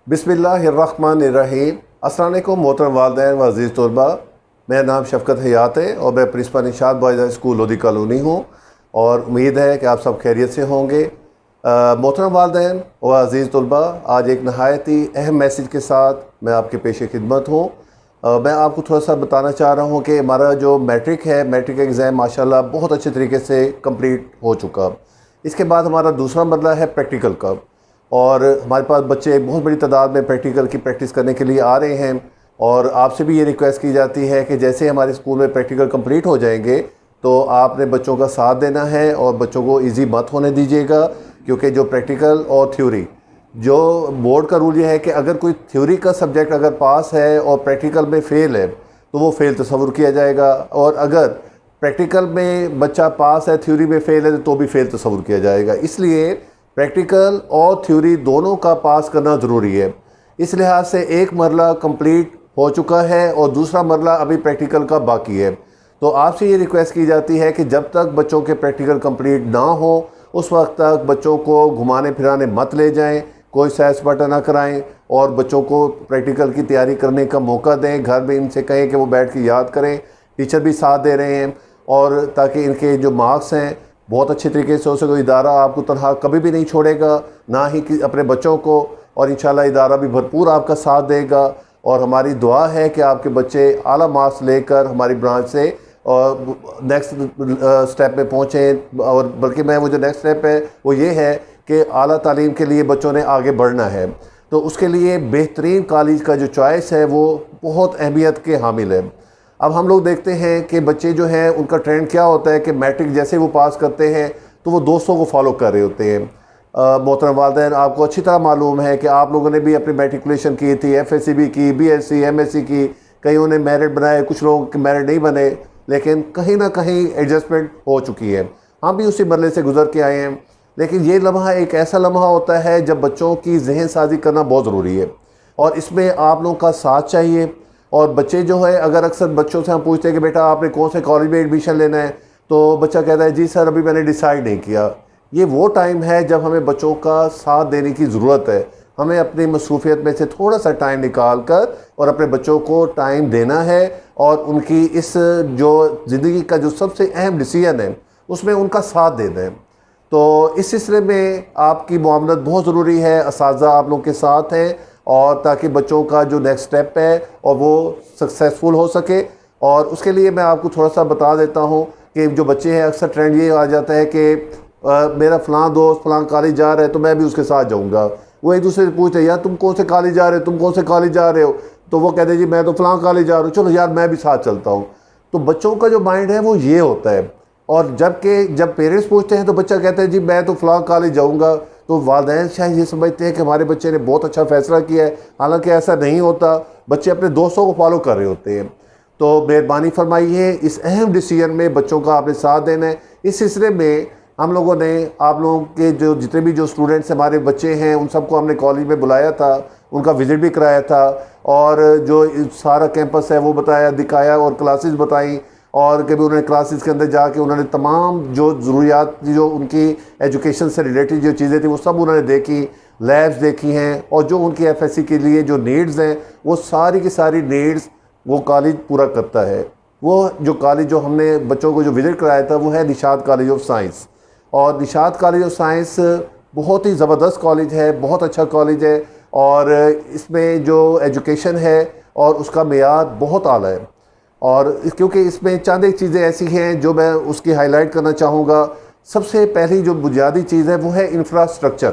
बिस्मिल्लाहिर्रहमानिर्रहीम। अस्सलाम वालेकुम मोहतरम वालिदैन व अज़ीज़ तलबा। मेरा नाम शफ़क़त हयात है और मैं principal Nishat boys high school Lodhi colony हूँ और उम्मीद है कि आप सब खैरियत से होंगे। मोहतरम वालिदैन व अज़ीज़ तलबा, आज एक नहायत ही अहम मैसेज के साथ मैं आपके पेश खिदमत हूँ। मैं आपको थोड़ा सा बताना चाह रहा हूँ कि हमारा जो मैट्रिक है, मैट्रिक एग्ज़ाम माशाल्लाह बहुत अच्छे तरीके से कंप्लीट हो चुका। इसके बाद हमारा दूसरा मरला है प्रैक्टिकल का, और हमारे पास बच्चे बहुत बड़ी तादाद में प्रैक्टिकल की प्रैक्टिस करने के लिए आ रहे हैं। और आपसे भी ये रिक्वेस्ट की जाती है कि जैसे हमारे स्कूल में प्रैक्टिकल कंप्लीट हो जाएंगे तो आपने बच्चों का साथ देना है और बच्चों को इजी मत होने दीजिएगा, क्योंकि जो प्रैक्टिकल और थ्योरी, जो बोर्ड का रूल ये है कि अगर कोई थ्योरी का सब्जेक्ट अगर पास है और प्रैक्टिकल में फ़ेल है तो वो फ़ेल तस्वुर किया जाएगा, और अगर प्रैक्टिकल में बच्चा पास है, थ्योरी में फ़ेल है तो भी फ़ेल तस्वुर किया जाएगा। इसलिए प्रैक्टिकल और थ्योरी दोनों का पास करना ज़रूरी है। इस लिहाज से एक मरला कंप्लीट हो चुका है और दूसरा मरला अभी प्रैक्टिकल का बाकी है। तो आपसे ये रिक्वेस्ट की जाती है कि जब तक बच्चों के प्रैक्टिकल कंप्लीट ना हो उस वक्त तक बच्चों को घुमाने फिराने मत ले जाएं, कोई सैर सपाटा ना कराएं और बच्चों को प्रैक्टिकल की तैयारी करने का मौका दें। घर में इनसे कहें कि वो बैठ के याद करें, टीचर भी साथ दे रहे हैं, और ताकि इनके जो मार्क्स हैं बहुत अच्छे तरीके से हो सके। इदारा आपको तनहा कभी भी नहीं छोड़ेगा, ना ही कि अपने बच्चों को, और इंशाल्लाह इदारा भी भरपूर आपका साथ देगा। और हमारी दुआ है कि आपके बच्चे आला मार्क्स लेकर हमारी ब्रांच से और नेक्स्ट स्टेप में पहुँचें। और बल्कि मैं वो जो नेक्स्ट स्टेप है वो ये है कि आला तालीम के लिए बच्चों ने आगे बढ़ना है, तो उसके लिए बेहतरीन कॉलेज का जो चॉइस है वो बहुत अहमियत के हामिल है। अब हम लोग देखते हैं कि बच्चे जो हैं उनका ट्रेंड क्या होता है कि मैट्रिक जैसे वो पास करते हैं तो वो दोस्तों को फॉलो कर रहे होते हैं। मोहतरम वालिदैन, आपको अच्छी तरह मालूम है कि आप लोगों ने भी अपनी मैट्रिकुलेशन की थी, एफएससी भी की, बीएससी एमएससी की, कईयों ने मेरिट बनाए, कुछ लोगों के मेरिट नहीं बने, लेकिन कहीं ना कहीं एडजस्टमेंट हो चुकी है। हम भी उसी मरले से गुजर के आए हैं। लेकिन ये लम्हा एक ऐसा लम्हा होता है जब बच्चों की जहन साजी करना बहुत ज़रूरी है और इसमें आप लोगों का साथ चाहिए। और बच्चे जो है, अगर अक्सर बच्चों से हम पूछते हैं कि बेटा आपने कौन से कॉलेज में एडमिशन लेना है, तो बच्चा कहता है जी सर अभी मैंने डिसाइड नहीं किया। ये वो टाइम है जब हमें बच्चों का साथ देने की ज़रूरत है। हमें अपनी मसरूफियत में से थोड़ा सा टाइम निकाल कर और अपने बच्चों को टाइम देना है और उनकी इस जो ज़िंदगी का जो सबसे अहम डिसीजन है उसमें उनका साथ देना है। तो इस सिलसिले में आपकी मुआवनत बहुत ज़रूरी है, असातिज़ा आप लोगों के साथ हैं, और ताकि बच्चों का जो नेक्स्ट स्टेप है और वो सक्सेसफुल हो सके। और उसके लिए मैं आपको थोड़ा सा बता देता हूँ कि जो बच्चे हैं, अक्सर ट्रेंड ये आ जाता है कि मेरा फ़लाँ दोस्त फ़लाँ कॉलेज जा रहा है तो मैं भी उसके साथ जाऊँगा। वो एक दूसरे से पूछते हैं यार तुम कौन से कॉलेज जा रहे हो, तुम कौन से कॉलेज जा रहे हो, तो वो कहते हैं जी मैं तो फ़लाँ कॉलेज जा रहा हूँ, चलो यार मैं भी साथ चलता हूँ। तो बच्चों का जो माइंड है वो ये होता है। और जब पेरेंट्स पूछते हैं तो बच्चा कहता है जी मैं तो फ़लाँ कॉलेज जाऊँगा, तो वालिदैन शायद ये समझते हैं कि हमारे बच्चे ने बहुत अच्छा फ़ैसला किया है, हालांकि ऐसा नहीं होता। बच्चे अपने दोस्तों को फॉलो कर रहे होते हैं। तो मेहरबानी फरमाइए, इस अहम डिसीजन में बच्चों का आपने साथ देना है। इस सिलसिले में हम लोगों ने आप लोगों के जो जितने भी जो स्टूडेंट्स हमारे बच्चे हैं उन सबको हमने कॉलेज में बुलाया था, उनका विज़िट भी कराया था, और जो सारा कैंपस है वो बताया, दिखाया और क्लासेस बताई। और कभी उन्होंने क्लासेस के अंदर जाके उन्होंने तमाम जो ज़रूरियात, जो उनकी एजुकेशन से रिलेटेड जो चीज़ें थी वो सब उन्होंने देखी, लैब्स देखी हैं, और जो उनकी एफएससी के लिए जो नीड्स हैं वो सारी की सारी नीड्स वो कॉलेज पूरा करता है। वो जो कॉलेज जो हमने बच्चों को जो विज़िट कराया था वो है निशात कॉलेज ऑफ साइंस। और निशात कॉलेज ऑफ साइंस बहुत ही ज़बरदस्त कॉलेज है, बहुत अच्छा कॉलेज है, और इसमें जो एजुकेशन है और उसका मेयार बहुत आला है। और क्योंकि इसमें चंद एक चीज़ें ऐसी हैं जो मैं उसकी हाईलाइट करना चाहूँगा। सबसे पहली जो बुनियादी चीज़ है वो है इंफ्रास्ट्रक्चर।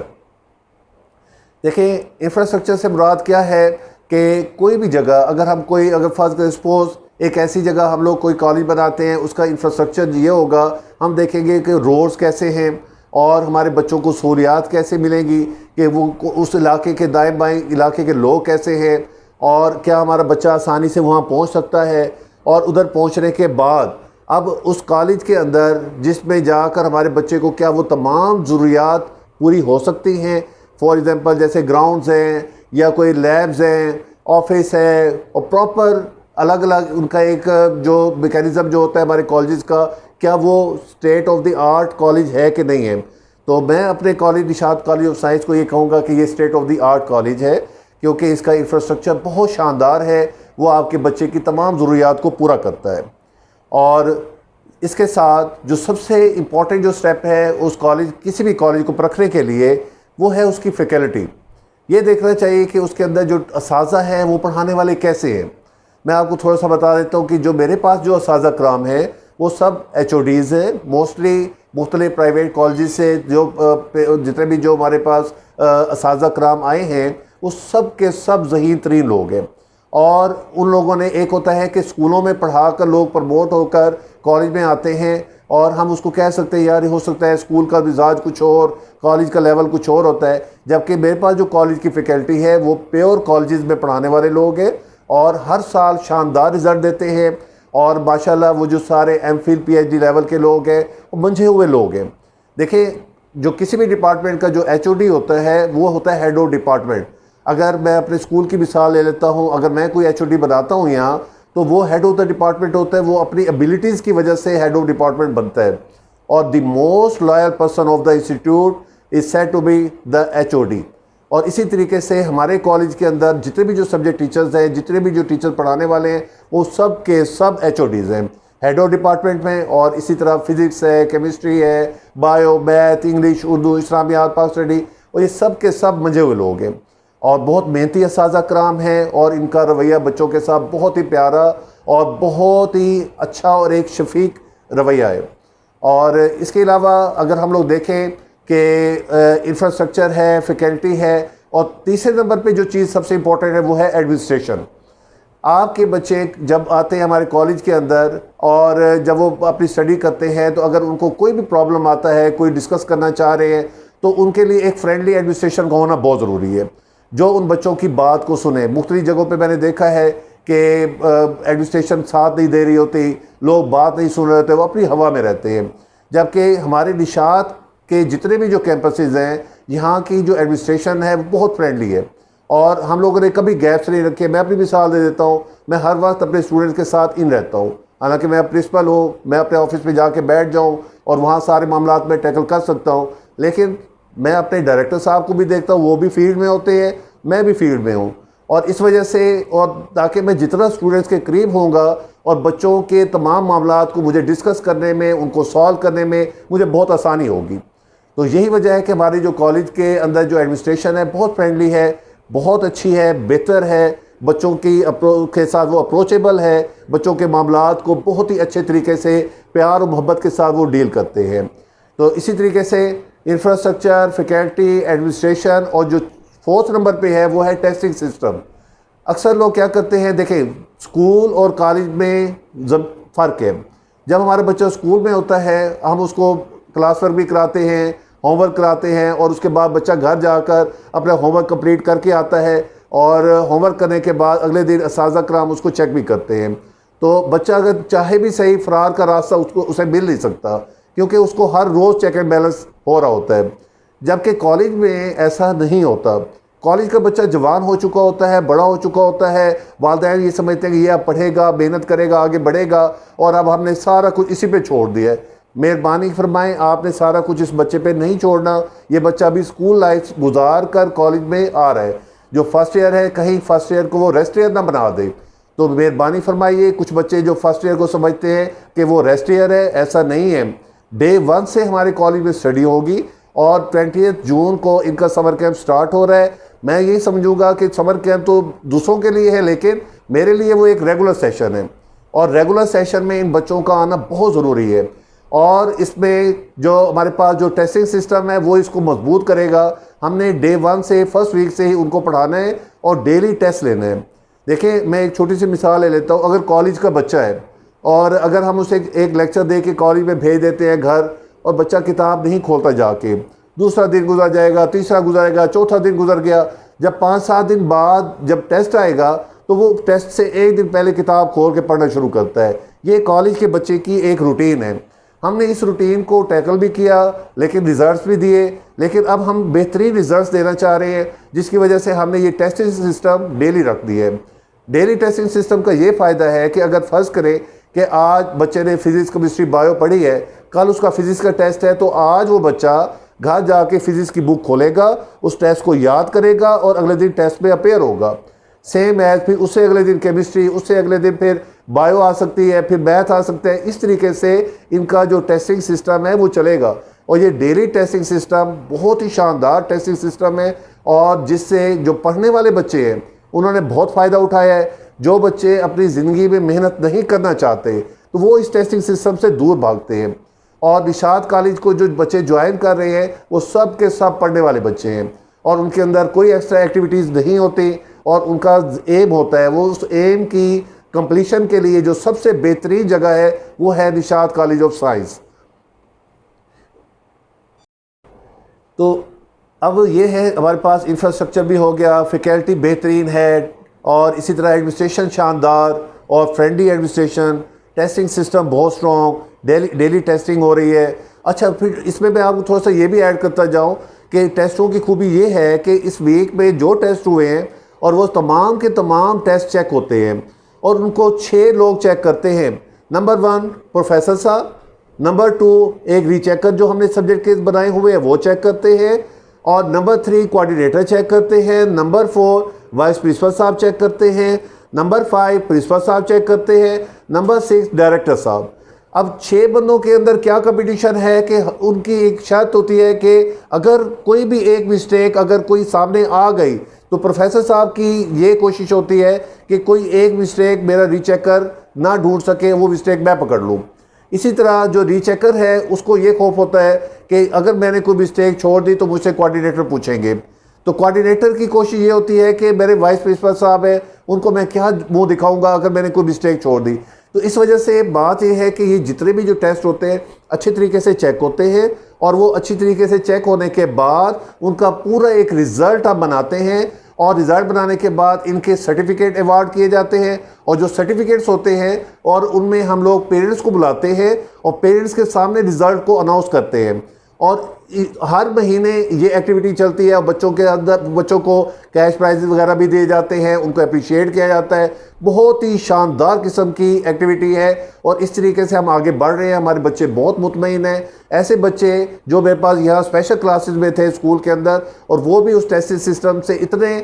देखिए, इंफ्रास्ट्रक्चर से मुराद क्या है कि कोई भी जगह अगर फर्ज करें सपोज एक ऐसी जगह हम लोग कोई कॉलेज बनाते हैं, उसका इंफ्रास्ट्रक्चर ये होगा, हम देखेंगे कि रोड्स कैसे हैं और हमारे बच्चों को सहूलियात कैसे मिलेंगी, कि वो उस इलाके के दाएँ बाएँ इलाके के लोग कैसे हैं, और क्या हमारा बच्चा आसानी से वहाँ पहुँच सकता है। और उधर पहुँचने के बाद अब उस कॉलेज के अंदर जिसमें जाकर हमारे बच्चे को क्या वो तमाम ज़रूरियात पूरी हो सकती हैं। फॉर एग्ज़ाम्पल जैसे ग्राउंड्स हैं या कोई लैब्स हैं, ऑफिस है, और प्रॉपर अलग अलग उनका एक जो मेकैनिज़म जो होता है हमारे कॉलेजेस का, क्या वो state of the art college है कि नहीं है। तो मैं अपने college Nishat college of science को ये कहूँगा कि ये state of the art college है, क्योंकि इसका इंफ्रास्ट्रक्चर बहुत शानदार है, वो आपके बच्चे की तमाम ज़रूरियात को पूरा करता है। और इसके साथ जो सबसे इम्पॉर्टेंट जो स्टेप है उस कॉलेज, किसी भी कॉलेज को परखने के लिए, वो है उसकी फैकल्टी। ये देखना चाहिए कि उसके अंदर जो असाज़ा है वो पढ़ाने वाले कैसे हैं। मैं आपको थोड़ा सा बता देता हूँ कि जो मेरे पास जो असाज़ा कराम है वो सब HODs हैं, मोस्टली मुख्तलिफ प्राइवेट कॉलेज से जो जितने भी जो हमारे पास असाज़ा कराम आए हैं वो सब के सब ज़हीन तरीन लोग हैं। और उन लोगों ने, एक होता है कि स्कूलों में पढ़ा कर लोग प्रमोट होकर कॉलेज में आते हैं और हम उसको कह सकते हैं यार हो सकता है स्कूल का मिजाज कुछ और, कॉलेज का लेवल कुछ और होता है, जबकि मेरे पास जो कॉलेज की फैकल्टी है वो प्योर कॉलेज में पढ़ाने वाले लोग हैं और हर साल शानदार रिज़ल्ट देते हैं। और माशाल्लाह वो जो सारे MPhil PhD लेवल के लोग हैं वो मंझे हुए लोग हैं। देखिए, जो किसी भी डिपार्टमेंट का जो HOD होता है वो होता है हेड ऑफ डिपार्टमेंट। अगर मैं अपने स्कूल की मिसाल ले लेता हूँ, अगर मैं कोई HOD बनाता हूँ यहाँ, तो वो हेड ऑफ द डिपार्टमेंट होता है, वो अपनी एबिलिटीज़ की वजह से हेड ऑफ डिपार्टमेंट बनता है। और the most loyal person of the institute is said to be the HOD। और इसी तरीके से हमारे कॉलेज के अंदर जितने भी जो सब्जेक्ट टीचर्स हैं, जितने भी जो टीचर पढ़ाने वाले हैं, वो सब के सब HODs हैं हेड ऑफ डिपार्टमेंट में। और इसी तरह फिज़िक्स है, केमिस्ट्री है, बायो, मैथ, इंग्लिश, उर्दू, इस्लामियात, पाक स्टडी, और ये सब के सब मजे हुए लोग हैं और बहुत मेहनती असाज़ा कराम हैं। और इनका रवैया बच्चों के साथ बहुत ही प्यारा और बहुत ही अच्छा और एक शफीक रवैया है। और इसके अलावा अगर हम लोग देखें कि इंफ्रास्ट्रक्चर है, फैकल्टी है, और तीसरे नंबर पे जो चीज़ सबसे इम्पोर्टेंट है वो है एडमिनिस्ट्रेशन। आपके बच्चे जब आते हैं हमारे कॉलेज के अंदर और जब वो अपनी स्टडी करते हैं, तो अगर उनको कोई भी प्रॉब्लम आता है, कोई डिस्कस करना चाह रहे हैं, तो उनके लिए एक फ्रेंडली एडमिनिस्ट्रेशन का होना बहुत ज़रूरी है जो उन बच्चों की बात को सुने। मुख्तलिफ जगहों पे मैंने देखा है कि एडमिनिस्ट्रेशन साथ नहीं दे रही होती, लोग बात नहीं सुन रहे होते, वो अपनी हवा में रहते हैं। जबकि हमारे निशात के जितने भी जो कैंपसेस हैं, यहाँ की जो एडमिनिस्ट्रेशन है वो बहुत फ्रेंडली है और हम लोगों ने कभी गैप्स नहीं रखे। मैं अपनी मिसाल दे देता हूँ, मैं हर वक्त अपने स्टूडेंट्स के साथ इन रहता हूँ। हालांकि मैं प्रिंसिपल हूँ, मैं अपने ऑफिस में जाके बैठ जाऊँ और वहाँ सारे मामलात में टैकल कर सकता हूँ, लेकिन मैं अपने डायरेक्टर साहब को भी देखता हूँ, वो भी फील्ड में होते हैं, मैं भी फील्ड में हूँ। और इस वजह से, और ताकि मैं जितना स्टूडेंट्स के करीब होऊंगा और बच्चों के तमाम मामलात को मुझे डिस्कस करने में, उनको सॉल्व करने में मुझे बहुत आसानी होगी। तो यही वजह है कि हमारी जो कॉलेज के अंदर जो एडमिनिस्ट्रेशन है बहुत फ्रेंडली है, बहुत अच्छी है, बेहतर है, बच्चों की के साथ वो अप्रोचेबल है, बच्चों के मामलात को बहुत ही अच्छे तरीके से प्यार और मोहब्बत के साथ वो डील करते हैं। तो इसी तरीके से इंफ्रास्ट्रक्चर, फैकल्टी, एडमिनिस्ट्रेशन, और जो फोर्थ नंबर पे है वो है टेस्टिंग सिस्टम। अक्सर लोग क्या करते हैं, देखें स्कूल और कॉलेज में फ़र्क है। जब हमारा बच्चा स्कूल में होता है, हम उसको क्लास वर्क भी कराते हैं, होमवर्क कराते हैं, और उसके बाद बच्चा घर जाकर अपना होमवर्क कंप्लीट करके आता है और होमवर्क करने के बाद अगले दिन असाज़ा कराम उसको चेक भी करते हैं। तो बच्चा अगर चाहे भी सही, फ़रार का रास्ता उसे मिल नहीं सकता, क्योंकि उसको हर रोज़ चेक एंड बैलेंस हो रहा होता है। जबकि कॉलेज में ऐसा नहीं होता। कॉलेज का बच्चा जवान हो चुका होता है, बड़ा हो चुका होता है, वालिदैन ये समझते हैं कि ये अब पढ़ेगा, मेहनत करेगा, आगे बढ़ेगा, और अब हमने सारा कुछ इसी पे छोड़ दिया है। मेहरबानी फरमाएं, आपने सारा कुछ इस बच्चे पे नहीं छोड़ना। ये बच्चा अभी स्कूल लाइफ गुजार कर कॉलेज में आ रहा है। जो फर्स्ट ईयर है, कहीं फर्स्ट ईयर को वो रेस्ट ईयर ना बना दे। तो मेहरबानी फरमाइए, कुछ बच्चे जो फर्स्ट ईयर को समझते हैं कि वो रेस्ट ईयर है, ऐसा नहीं है। डे 1 से हमारे कॉलेज में स्टडी होगी और 20 जून को इनका समर कैंप स्टार्ट हो रहा है। मैं यही समझूंगा कि समर कैंप तो दूसरों के लिए है, लेकिन मेरे लिए वो एक रेगुलर सेशन है, और रेगुलर सेशन में इन बच्चों का आना बहुत ज़रूरी है। और इसमें जो हमारे पास जो टेस्टिंग सिस्टम है वो इसको मजबूत करेगा। हमने डे 1 से, फर्स्ट वीक से ही उनको पढ़ाना है और डेली टेस्ट लेने हैं। देखिए, मैं एक छोटी सी मिसाल ले लेता हूँ। अगर कॉलेज का बच्चा है और अगर हम उसे एक लेक्चर दे के कॉलेज में भेज देते हैं घर, और बच्चा किताब नहीं खोलता जाके, दूसरा दिन गुजर जाएगा, तीसरा गुजरेगा, चौथा दिन गुजर गया, जब 5-7 दिन बाद जब टेस्ट आएगा तो वो टेस्ट से एक दिन पहले किताब खोल के पढ़ना शुरू करता है। ये कॉलेज के बच्चे की एक रूटीन है। हमने इस रूटीन को टैकल भी किया, लेकिन रिज़ल्ट्स भी दिए, लेकिन अब हम बेहतरीन रिज़ल्ट्स देना चाह रहे हैं, जिसकी वजह से हमने ये टेस्टिंग सिस्टम डेली रख दिया है। डेली टेस्टिंग सिस्टम का ये फ़ायदा है कि अगर फ़र्ज़ करें कि आज बच्चे ने फिज़िक्स, केमिस्ट्री, बायो पढ़ी है, कल उसका फिज़िक्स का टेस्ट है, तो आज वो बच्चा घर जाके फिजिक्स की बुक खोलेगा, उस टेस्ट को याद करेगा और अगले दिन टेस्ट में अपेयर होगा। सेम एज फिर उससे अगले दिन केमिस्ट्री, उससे अगले दिन फिर बायो आ सकती है, फिर मैथ आ सकता है। इस तरीके से इनका जो टेस्टिंग सिस्टम है वो चलेगा। और ये डेली टेस्टिंग सिस्टम बहुत ही शानदार टेस्टिंग सिस्टम है, और जिससे जो पढ़ने वाले बच्चे हैं उन्होंने बहुत फ़ायदा उठाया है। जो बच्चे अपनी ज़िंदगी में मेहनत नहीं करना चाहते तो वो इस टेस्टिंग सिस्टम से दूर भागते हैं। और निशात कॉलेज को जो बच्चे ज्वाइन कर रहे हैं वो सब के सब पढ़ने वाले बच्चे हैं, और उनके अंदर कोई एक्स्ट्रा एक्टिविटीज़ नहीं होती, और उनका एम होता है, वो उस एम की कंप्लीशन के लिए जो सबसे बेहतरीन जगह है वो है निशात कॉलेज ऑफ साइंस। तो अब ये है हमारे पास इंफ्रास्ट्रक्चर भी हो गया, फैकल्टी बेहतरीन है, और इसी तरह एडमिनिस्ट्रेशन शानदार और फ्रेंडली एडमिनिस्ट्रेशन, टेस्टिंग सिस्टम बहुत स्ट्रॉन्ग, डेली टेस्टिंग हो रही है। अच्छा, फिर इसमें मैं आपको थोड़ा सा ये भी ऐड करता जाऊँ कि टेस्टों की खूबी ये है कि इस वीक में जो टेस्ट हुए हैं और वो तमाम के तमाम टेस्ट चेक होते हैं, और उनको 6 लोग चेक करते हैं। नंबर 1 प्रोफेसर साहब, नंबर 2 एक रीचेकर जो हमने सब्जेक्ट के बनाए हुए हैं वो चेक करते हैं, और नंबर 3 कोऑर्डिनेटर चेक करते हैं, नंबर 4 वाइस प्रिंसिपल साहब चेक करते हैं, नंबर 5 प्रिंसिपल साहब चेक करते हैं, नंबर 6 डायरेक्टर साहब। अब 6 बंदों के अंदर क्या कंपटीशन है कि उनकी एक शर्त होती है कि अगर कोई भी एक मिस्टेक अगर कोई सामने आ गई तो प्रोफेसर साहब की ये कोशिश होती है कि कोई एक मिस्टेक मेरा रीचेकर ना ढूंढ सके, वो मिस्टेक मैं पकड़ लूँ। इसी तरह जो रीचेकर है उसको ये खौफ होता है कि अगर मैंने कोई मिस्टेक छोड़ दी तो मुझसे कोऑर्डिनेटर पूछेंगे। तो कोऑर्डिनेटर की कोशिश ये होती है कि मेरे वाइस प्रिंसिपल साहब हैं, उनको मैं क्या मुंह दिखाऊंगा अगर मैंने कोई मिस्टेक छोड़ दी। तो इस वजह से बात ये है कि ये जितने भी जो टेस्ट होते हैं अच्छे तरीके से चेक होते हैं, और वो अच्छी तरीके से चेक होने के बाद उनका पूरा एक रिज़ल्ट आप बनाते हैं, और रिज़ल्ट बनाने के बाद इनके सर्टिफिकेट अवार्ड किए जाते हैं। और जो सर्टिफिकेट्स होते हैं और उनमें हम लोग पेरेंट्स को बुलाते हैं और पेरेंट्स के सामने रिज़ल्ट को अनाउंस करते हैं। और हर महीने ये एक्टिविटी चलती है, और बच्चों के अंदर बच्चों को कैश प्राइज़ वगैरह भी दिए जाते हैं, उनको अप्रिशिएट किया जाता है। बहुत ही शानदार किस्म की एक्टिविटी है, और इस तरीके से हम आगे बढ़ रहे हैं। हमारे बच्चे बहुत मुतमईन हैं। ऐसे बच्चे जो मेरे पास यहाँ स्पेशल क्लासेस में थे स्कूल के अंदर, और वो भी उस टेस्टिंग सिस्टम से इतने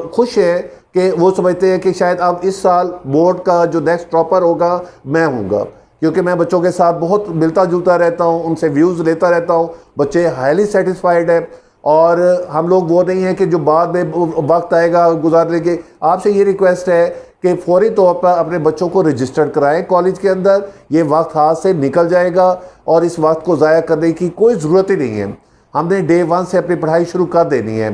खुश हैं कि वो समझते हैं कि शायद अब इस साल बोर्ड का जो नेक्स्ट टॉपर होगा मैं हूँगा, क्योंकि मैं बच्चों के साथ बहुत मिलता जुलता रहता हूँ, उनसे व्यूज़ लेता रहता हूँ। बच्चे हाईली सेटिस्फाइड हैं, और हम लोग वो नहीं हैं कि जो बाद में वक्त आएगा गुजारने के। आपसे ये रिक्वेस्ट है कि फौरी तौर पर अपने बच्चों को रजिस्टर्ड कराएं कॉलेज के अंदर। ये वक्त हाथ से निकल जाएगा, और इस वक्त को ज़ाया करने की कोई ज़रूरत ही नहीं है। हमने डे 1 से अपनी पढ़ाई शुरू कर देनी है।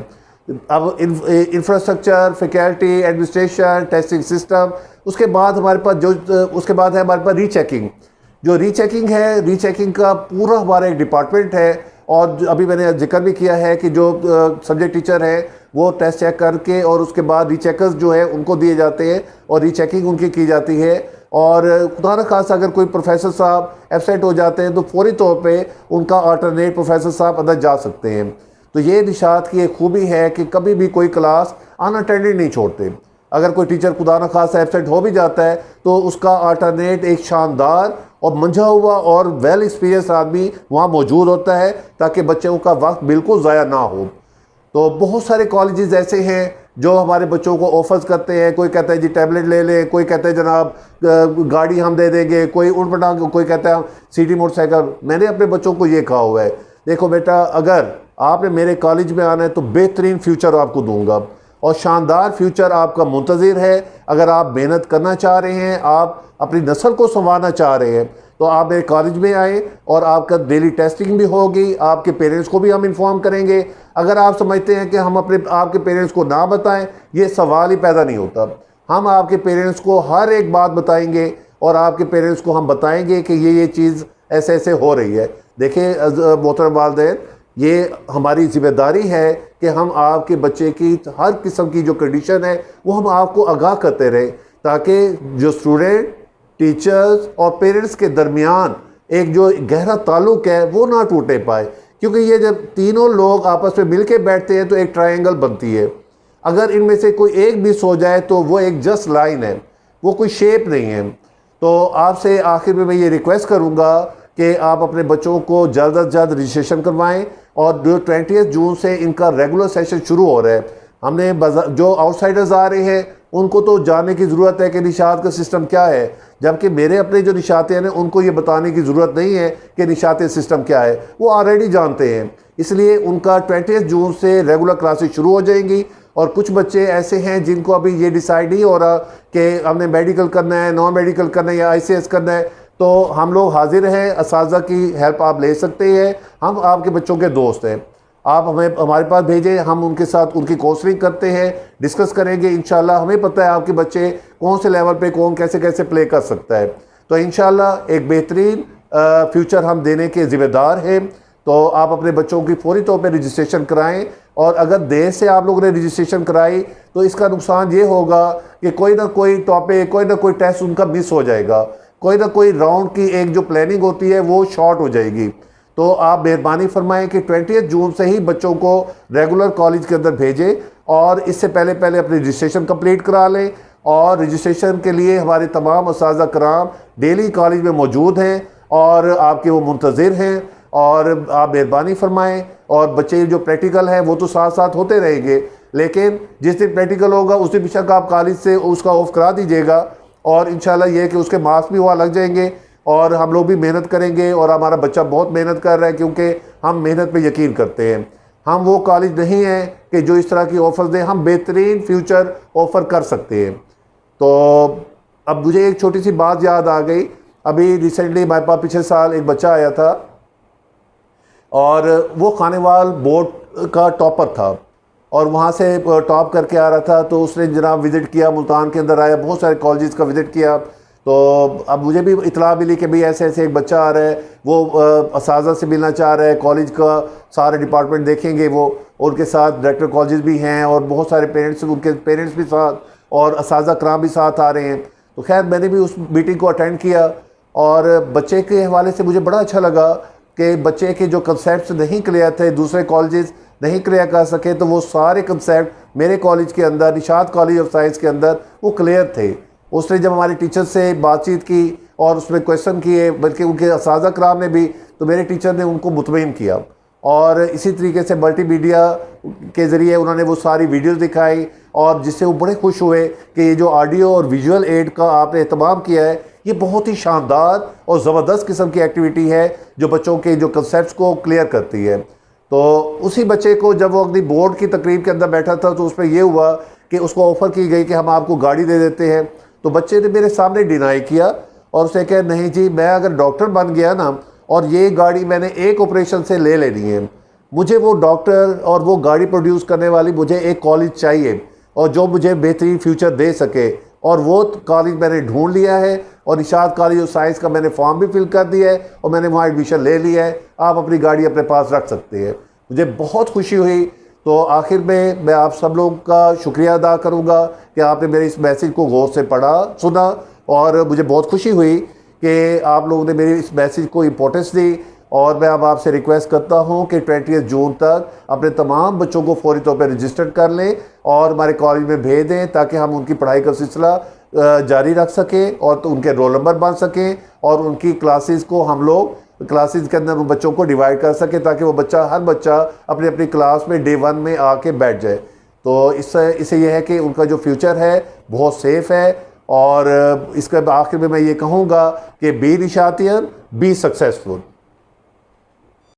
अब infrastructure, faculty, administration, testing system, उसके बाद हमारे पास उसके बाद है हमारे पास रीचेकिंग। जो रीचेकिंग है, रीचेकिंग का पूरा हमारा एक डिपार्टमेंट है, और अभी मैंने जिक्र भी किया है कि जो सब्जेक्ट टीचर हैं वो टेस्ट चेक करके और उसके बाद रीचेकर्स जो है उनको दिए जाते हैं, और रीचेकिंग उनकी की जाती है। और खुदा न खास अगर कोई प्रोफेसर साहब एब्सेंट हो जाते हैं तो फौरी तौर पे उनका अल्टरनेट प्रोफेसर साहब अंदर जा सकते हैं। तो ये निशात की एक खूबी है कि कभी भी कोई क्लास अनअटेंडेड नहीं छोड़ते। अगर कोई टीचर खुदा न खास एब्सेंट हो भी जाता है तो उसका अल्टरनेट एक शानदार और मंझा हुआ और वेल एक्सपीरियंस आदमी वहाँ मौजूद होता है, ताकि बच्चों का वक्त बिल्कुल ज़ाया ना हो। तो बहुत सारे कॉलेजेस ऐसे हैं जो हमारे बच्चों को ऑफर्स करते हैं। कोई कहता है जी टैबलेट ले लें, कोई कहते हैं जनाब गाड़ी हम दे देंगे, कोई उठपटा, कोई कहता है सिटी मोटरसाइकिल। मैंने अपने बच्चों को ये कहा हुआ है, देखो बेटा, अगर आपने मेरे कॉलेज में आना है तो बेहतरीन फ्यूचर आपको दूंगा, और शानदार फ्यूचर आपका मुंतज़िर है। अगर आप मेहनत करना चाह रहे हैं, आप अपनी नस्ल को संवारना चाह रहे हैं, तो आप मेरे कॉलेज में आए, और आपका डेली टेस्टिंग भी होगी। आपके पेरेंट्स को भी हम इन्फॉर्म करेंगे। अगर आप समझते हैं कि हम आपके पेरेंट्स को ना बताएं, ये सवाल ही पैदा नहीं होता। हम आपके पेरेंट्स को हर एक बात बताएंगे, और आपके पेरेंट्स को हम बताएंगे कि ये चीज़ ऐसे ऐसे हो रही है। देखिए मोहतरम वालिदैन, ये हमारी ज़िम्मेदारी है कि हम आपके बच्चे की हर किस्म की जो कंडीशन है वो हम आपको आगाह करते रहें, ताकि जो स्टूडेंट, टीचर्स और पेरेंट्स के दरमियान एक जो गहरा ताल्लुक़ है वो ना टूटे पाए। क्योंकि ये जब तीनों लोग आपस में मिल के बैठते हैं तो एक ट्रायंगल बनती है। अगर इनमें से कोई एक मिस हो जाए तो वो एक जस्ट लाइन है, वो कोई शेप नहीं है। तो आपसे आखिर में मैं ये रिक्वेस्ट करूँगा कि आप अपने बच्चों को जल्द अज जल्द रजिस्ट्रेशन करवाएं, और जो 20 जून से इनका रेगुलर सेशन शुरू हो रहा है। हमने जो आउटसाइडर्स आ रहे हैं उनको तो जानने की ज़रूरत है कि निशात का सिस्टम क्या है, जबकि मेरे अपने जो निशाते हैं उनको ये बताने की ज़रूरत नहीं है कि निशाते सिस्टम क्या है, वो ऑलरेडी जानते हैं। इसलिए उनका 20 जून से रेगुलर क्लासेस शुरू हो जाएंगी। और कुछ बच्चे ऐसे हैं जिनको अभी ये डिसाइड नहीं हो रहा कि हमने मेडिकल करना है, नॉन मेडिकल करना है या ICS करना है, तो हम लोग हाजिर हैं, असातिज़ा की हेल्प आप ले सकते हैं। हम आपके बच्चों के दोस्त हैं, आप हमें हमारे पास भेजें, हम उनके साथ उनकी काउंसलिंग करते हैं, डिस्कस करेंगे इंशाल्लाह। हमें पता है आपके बच्चे कौन से लेवल पे कौन कैसे कैसे प्ले कर सकता है, तो इंशाल्लाह एक बेहतरीन फ्यूचर हम देने के ज़िम्मेदार हैं। तो आप अपने बच्चों की फौरी तौर पे रजिस्ट्रेशन कराएं, और अगर देर से आप लोगों ने रजिस्ट्रेशन कराई तो इसका नुकसान ये होगा कि कोई ना कोई टॉपिक, कोई ना कोई टेस्ट उनका मिस हो जाएगा, कोई ना कोई राउंड की एक जो प्लानिंग होती है वो शॉर्ट हो जाएगी। तो आप मेहरबानी फरमाएं कि 20 जून से ही बच्चों को रेगुलर कॉलेज के अंदर भेजें, और इससे पहले पहले अपनी रजिस्ट्रेशन कंप्लीट करा लें। और रजिस्ट्रेशन के लिए हमारे तमाम असातिज़ा कराम डेली कॉलेज में मौजूद हैं और आपके वो मुंतज़िर हैं, और आप मेहरबानी फरमाएं। और बच्चे जो प्रैक्टिकल हैं वो तो साथ साथ होते रहेंगे, लेकिन जिस दिन प्रैक्टिकल होगा उस दिन बेशक आप कॉलेज से उसका ऑफ करा दीजिएगा, और इंशाल्लाह ये है कि उसके मार्क्स भी वहाँ लग जाएंगे और हम लोग भी मेहनत करेंगे। और हमारा बच्चा बहुत मेहनत कर रहा है क्योंकि हम मेहनत पे यकीन करते हैं। हम वो कॉलेज नहीं है कि जो इस तरह की ऑफ़र्स दें, हम बेहतरीन फ्यूचर ऑफ़र कर सकते हैं। तो अब मुझे एक छोटी सी बात याद आ गई। अभी रिसेंटली हमारे पास पिछले साल एक बच्चा आया था और वो खानेवाल बोर्ड का टॉपर था और वहाँ से टॉप करके आ रहा था। तो उसने जनाब विज़िट किया, मुल्तान के अंदर आया, बहुत सारे कॉलेजेस का विज़िट किया। तो अब मुझे भी इतला मिली कि भाई ऐसे ऐसे एक बच्चा आ रहा है, वो असातिज़ा से मिलना चाह रहा है, कॉलेज का सारे डिपार्टमेंट देखेंगे वो, उनके साथ डायरेक्टर कॉलेज भी हैं और बहुत सारे पेरेंट्स, उनके पेरेंट्स भी साथ और असातिज़ा कराम भी साथ आ रहे हैं। तो खैर मैंने भी उस मीटिंग को अटेंड किया और बच्चे के हवाले से मुझे बड़ा अच्छा लगा कि बच्चे के जो कंसेप्ट नहीं क्लियर थे, दूसरे कॉलेजेस नहीं क्लियर कर सके, तो वो सारे कंसेप्ट मेरे कॉलेज के अंदर, निशात कॉलेज ऑफ साइंस के अंदर वो क्लियर थे। उसने जब हमारे टीचर से बातचीत की और उसमें क्वेश्चन किए, बल्कि उनके असातिज़ा कराम ने भी, तो मेरे टीचर ने उनको मुतमईन किया। और इसी तरीके से मल्टीमीडिया के ज़रिए उन्होंने वो सारी वीडियोज़ दिखाई और जिससे वो बड़े खुश हुए कि ये जो ऑडियो और विजुअल एड का आपने एहतमाम किया है, ये बहुत ही शानदार और ज़बरदस्त किस्म की एक्टिविटी है जो बच्चों के जो कंसेप्ट को क्लियर करती है। तो उसी बच्चे को जब वो अपनी बोर्ड की तकरीब के अंदर बैठा था तो उसमें यह हुआ कि उसको ऑफ़र की गई कि हम आपको गाड़ी दे देते हैं। तो बच्चे ने मेरे सामने डिनाई किया और उसे कहा नहीं जी, मैं अगर डॉक्टर बन गया ना और ये गाड़ी मैंने एक ऑपरेशन से ले लेनी है, मुझे वो डॉक्टर और वो गाड़ी प्रोड्यूस करने वाली मुझे एक कॉलेज चाहिए और जो मुझे बेहतरीन फ्यूचर दे सके, और वो कॉलेज मैंने ढूंढ लिया है और निशात कॉलेज ऑफ साइंस का मैंने फॉर्म भी फिल कर दिया है और मैंने वहाँ एडमिशन ले लिया है। आप अपनी गाड़ी अपने पास रख सकते हैं। मुझे बहुत खुशी हुई। तो आखिर में मैं आप सब लोगों का शुक्रिया अदा करूँगा कि आपने मेरे इस मैसेज को गौर से पढ़ा, सुना, और मुझे बहुत खुशी हुई कि आप लोगों ने मेरी इस मैसेज को इम्पोर्टेंस दी। और मैं अब आपसे रिक्वेस्ट करता हूं कि 20 जून तक अपने तमाम बच्चों को फौरी तौर पर रजिस्टर कर लें और हमारे कॉलेज में भेज दें ताकि हम उनकी पढ़ाई का सिलसिला जारी रख सकें और तो उनके रोल नंबर बन सकें और उनकी क्लासेस को हम लोग क्लासेस के अंदर उन बच्चों को डिवाइड कर सकें ताकि वो बच्चा, हर बच्चा अपनी अपनी क्लास में डे 1 में आके बैठ जाए। तो इससे यह है कि उनका जो फ्यूचर है बहुत सेफ़ है। और इसके आखिर में मैं ये कहूँगा कि बी निशातियन, बी सक्सेसफुल।